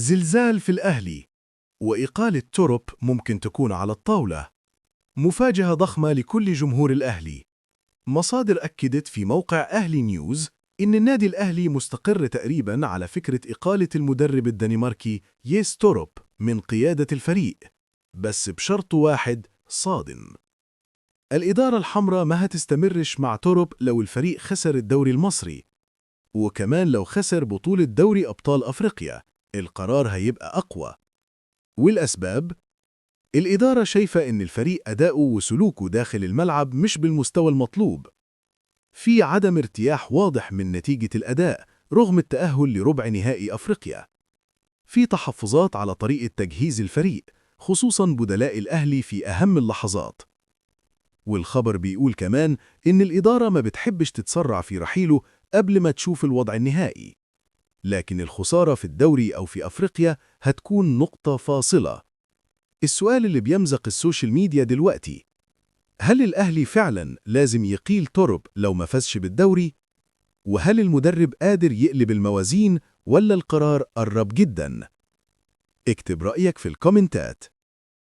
زلزال في الأهلي، وإقالة تورب ممكن تكون على الطاولة. مفاجأة ضخمة لكل جمهور الأهلي. مصادر أكدت في موقع أهلي نيوز إن النادي الأهلي مستقر تقريباً على فكرة إقالة المدرب الدنماركي يس تورب من قيادة الفريق، بس بشرط واحد صادم: الإدارة الحمراء ما هتستمرش مع تورب لو الفريق خسر الدوري المصري، وكمان لو خسر بطولة دوري أبطال أفريقيا القرار هيبقى أقوى. والأسباب؟ الإدارة شايفة إن الفريق أداؤه وسلوكه داخل الملعب مش بالمستوى المطلوب. في عدم ارتياح واضح من نتيجة الأداء رغم التأهل لربع نهائي أفريقيا. في تحفظات على طريقة تجهيز الفريق، خصوصاً بدلاء الأهلي في أهم اللحظات. والخبر بيقول كمان إن الإدارة ما بتحبش تتسرع في رحيله قبل ما تشوف الوضع النهائي. لكن الخسارة في الدوري أو في أفريقيا هتكون نقطة فاصلة. السؤال اللي بيمزق السوشيال ميديا دلوقتي: هل الأهلي فعلاً لازم يقيل تورب لو ما فازش بالدوري؟ وهل المدرب قادر يقلب الموازين ولا القرار قرب جداً؟ اكتب رأيك في الكومنتات.